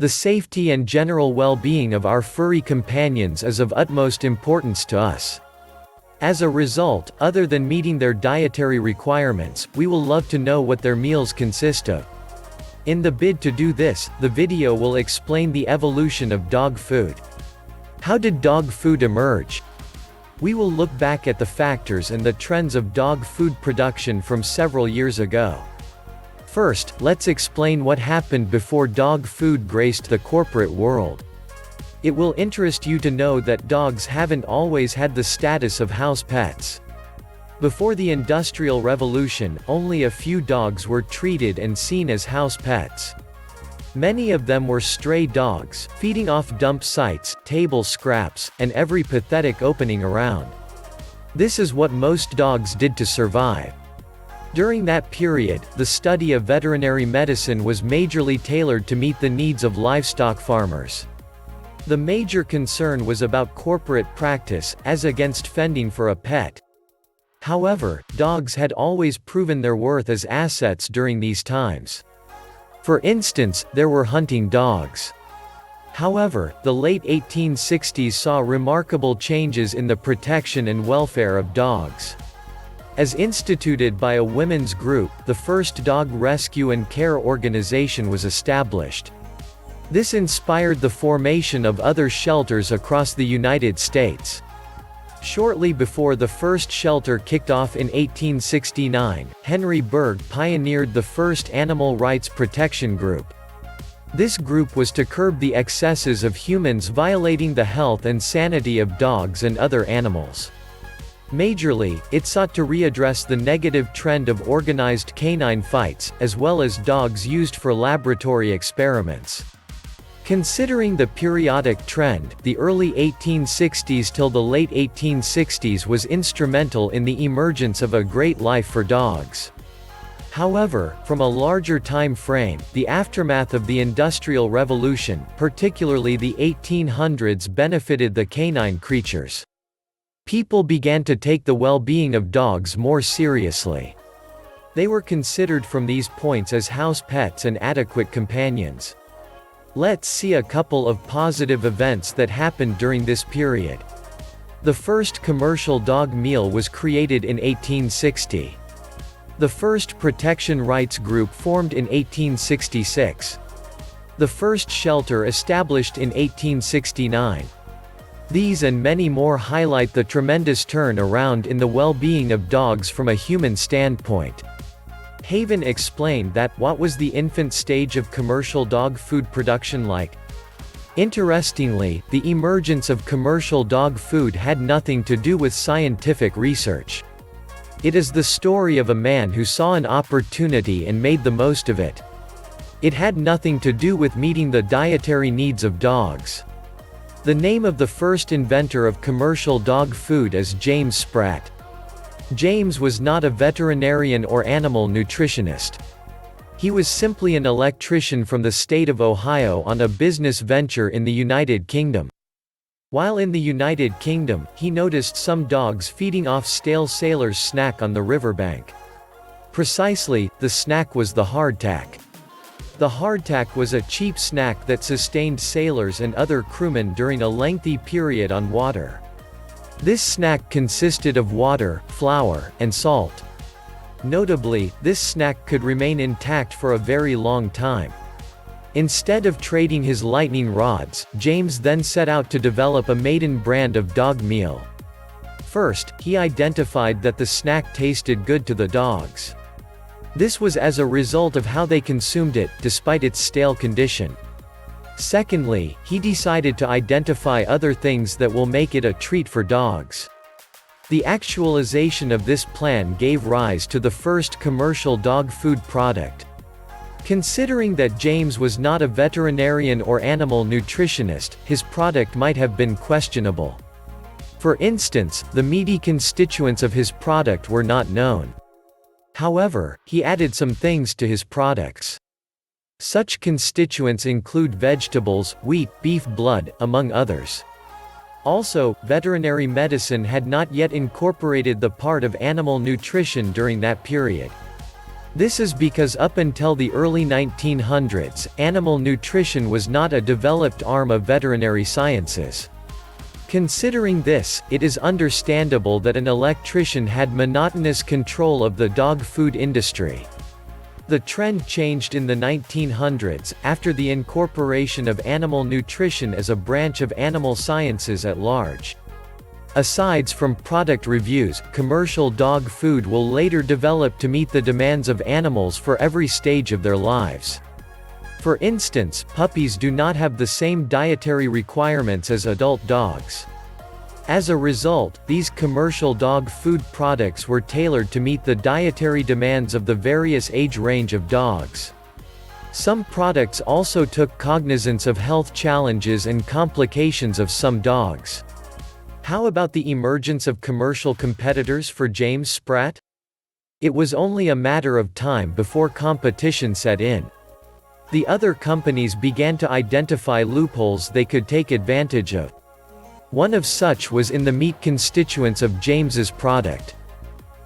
The safety and general well-being of our furry companions is of utmost importance to us. As a result, other than meeting their dietary requirements, we will love to know what their meals consist of. In the bid to do this, the video will explain the evolution of dog food. How did dog food emerge? We will look back at the factors and the trends of dog food production from several years ago. First, let's explain what happened before dog food graced the corporate world. It will interest you to know that dogs haven't always had the status of house pets. Before the Industrial Revolution, only a few dogs were treated and seen as house pets. Many of them were stray dogs, feeding off dump sites, table scraps, and every pathetic opening around. This is what most dogs did to survive. During that period, the study of veterinary medicine was majorly tailored to meet the needs of livestock farmers. The major concern was about corporate practice, as against fending for a pet. However, dogs had always proven their worth as assets during these times. For instance, there were hunting dogs. However, the late 1860s saw remarkable changes in the protection and welfare of dogs. As instituted by a women's group, the first dog rescue and care organization was established. This inspired the formation of other shelters across the United States. Shortly before the first shelter kicked off in 1869, Henry Bergh pioneered the first animal rights protection group. This group was to curb the excesses of humans violating the health and sanity of dogs and other animals. Majorly, it sought to readdress the negative trend of organized canine fights, as well as dogs used for laboratory experiments. Considering the periodic trend, the early 1860s till the late 1860s was instrumental in the emergence of a great life for dogs. However, from a larger time frame, the aftermath of the Industrial Revolution, particularly the 1800s, benefited the canine creatures. People began to take the well-being of dogs more seriously. They were considered from these points as house pets and adequate companions. Let's see a couple of positive events that happened during this period. The first commercial dog meal was created in 1860. The first protection rights group formed in 1866. The first shelter established in 1869. These and many more highlight the tremendous turn around in the well-being of dogs from a human standpoint. Haven explained that, what was the infant stage of commercial dog food production like? Interestingly, the emergence of commercial dog food had nothing to do with scientific research. It is the story of a man who saw an opportunity and made the most of it. It had nothing to do with meeting the dietary needs of dogs. The name of the first inventor of commercial dog food is James Spratt. James was not a veterinarian or animal nutritionist. He was simply an electrician from the state of Ohio on a business venture in the United Kingdom. While in the United Kingdom, he noticed some dogs feeding off stale sailor's snack on the riverbank. Precisely, the snack was the hardtack. The hardtack was a cheap snack that sustained sailors and other crewmen during a lengthy period on water. This snack consisted of water, flour, and salt. Notably, this snack could remain intact for a very long time. Instead of trading his lightning rods, James then set out to develop a maiden brand of dog meal. First, he identified that the snack tasted good to the dogs. This was as a result of how they consumed it, despite its stale condition. Secondly, he decided to identify other things that will make it a treat for dogs. The actualization of this plan gave rise to the first commercial dog food product. Considering that James was not a veterinarian or animal nutritionist, his product might have been questionable. For instance, the meaty constituents of his product were not known. However, he added some things to his products. Such constituents include vegetables, wheat, beef blood, among others. Also, veterinary medicine had not yet incorporated the part of animal nutrition during that period. This is because up until the early 1900s, animal nutrition was not a developed arm of veterinary sciences. Considering this, it is understandable that an electrician had monotonous control of the dog food industry. The trend changed in the 1900s, after the incorporation of animal nutrition as a branch of animal sciences at large. Aside from product reviews, commercial dog food will later develop to meet the demands of animals for every stage of their lives. For instance, puppies do not have the same dietary requirements as adult dogs. As a result, these commercial dog food products were tailored to meet the dietary demands of the various age range of dogs. Some products also took cognizance of health challenges and complications of some dogs. How about the emergence of commercial competitors for James Spratt? It was only a matter of time before competition set in. The other companies began to identify loopholes they could take advantage of. One of such was in the meat constituents of James's product.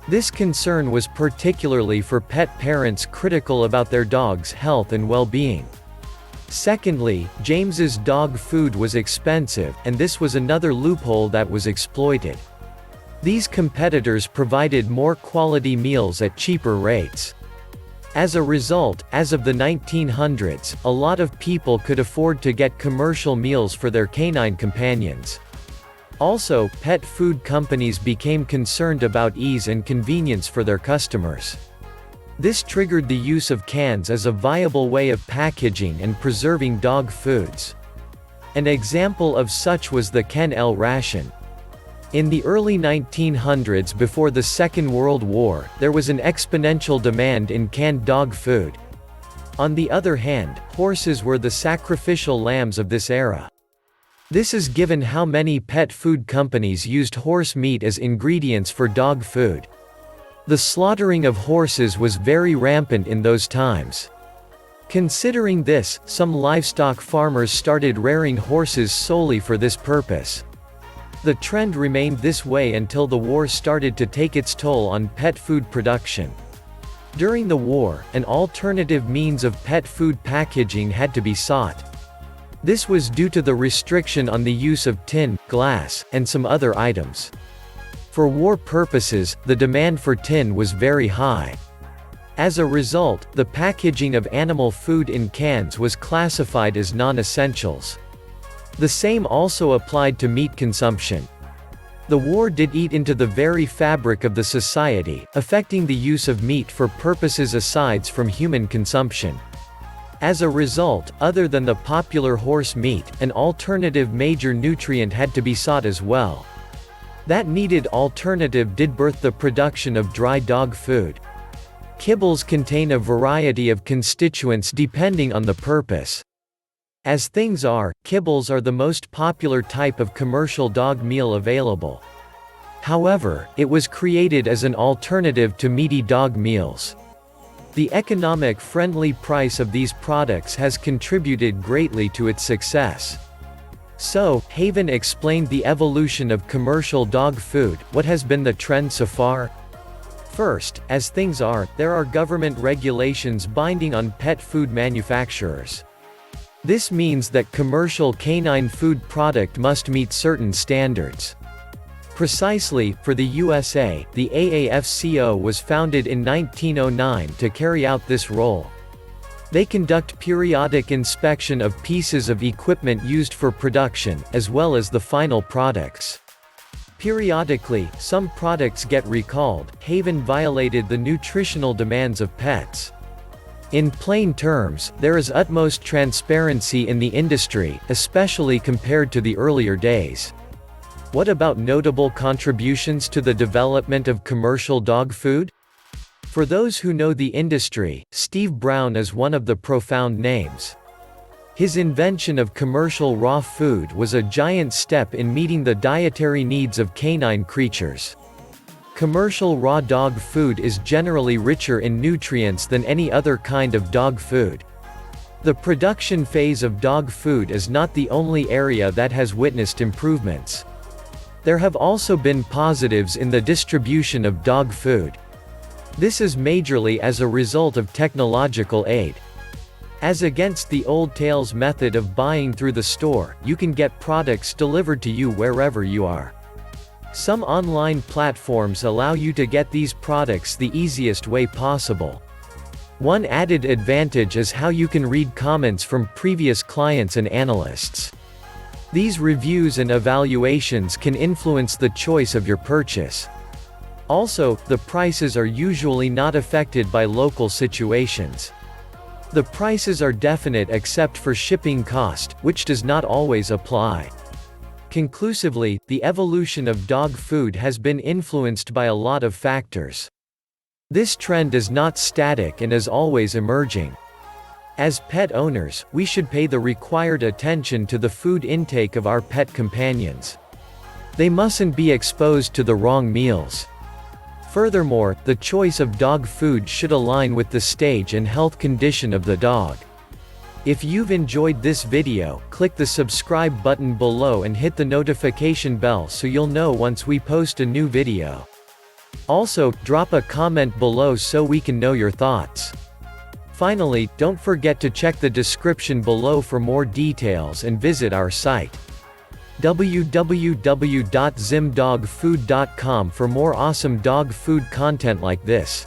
This concern was particularly for pet parents critical about their dog's health and well-being. Secondly, James's dog food was expensive, and this was another loophole that was exploited. These competitors provided more quality meals at cheaper rates. As a result, as of the 1900s, a lot of people could afford to get commercial meals for their canine companions. Also, pet food companies became concerned about ease and convenience for their customers. This triggered the use of cans as a viable way of packaging and preserving dog foods. An example of such was the Ken L ration. In the early 1900s, before the Second World War, there was an exponential demand in canned dog food. On the other hand, horses were the sacrificial lambs of this era. This is given how many pet food companies used horse meat as ingredients for dog food. The slaughtering of horses was very rampant in those times. Considering this, some livestock farmers started rearing horses solely for this purpose. The trend remained this way until the war started to take its toll on pet food production. During the war, an alternative means of pet food packaging had to be sought. This was due to the restriction on the use of tin, glass, and some other items. For war purposes, the demand for tin was very high. As a result, the packaging of animal food in cans was classified as non-essentials. The same also applied to meat consumption. The war did eat into the very fabric of the society, affecting the use of meat for purposes aside from human consumption. As a result, other than the popular horse meat, an alternative major nutrient had to be sought as well. That needed alternative did birth the production of dry dog food. Kibbles contain a variety of constituents depending on the purpose. As things are, kibbles are the most popular type of commercial dog meal available. However, it was created as an alternative to meaty dog meals. The economic-friendly price of these products has contributed greatly to its success. So, Haven explained the evolution of commercial dog food. What has been the trend so far? First, as things are, there are government regulations binding on pet food manufacturers. This means that commercial canine food product must meet certain standards. Precisely, for the USA, the AAFCO was founded in 1909 to carry out this role. They conduct periodic inspection of pieces of equipment used for production, as well as the final products. Periodically, some products get recalled. Haven violated the nutritional demands of pets. In plain terms, there is utmost transparency in the industry, especially compared to the earlier days. What about notable contributions to the development of commercial dog food? For those who know the industry, Steve Brown is one of the profound names. His invention of commercial raw food was a giant step in meeting the dietary needs of canine creatures. Commercial raw dog food is generally richer in nutrients than any other kind of dog food. The production phase of dog food is not the only area that has witnessed improvements. There have also been positives in the distribution of dog food. This is majorly as a result of technological aid. As against the old tales method of buying through the store, you can get products delivered to you wherever you are. Some online platforms allow you to get these products the easiest way possible. One added advantage is how you can read comments from previous clients and analysts. These reviews and evaluations can influence the choice of your purchase. Also, the prices are usually not affected by local situations. The prices are definite except for shipping cost, which does not always apply. Conclusively, the evolution of dog food has been influenced by a lot of factors. This trend is not static and is always emerging. As pet owners, we should pay the required attention to the food intake of our pet companions. They mustn't be exposed to the wrong meals. Furthermore, the choice of dog food should align with the stage and health condition of the dog. If you've enjoyed this video, click the subscribe button below and hit the notification bell so you'll know once we post a new video. Also, drop a comment below so we can know your thoughts. Finally, don't forget to check the description below for more details and visit our site www.zimdogfood.com for more awesome dog food content like this.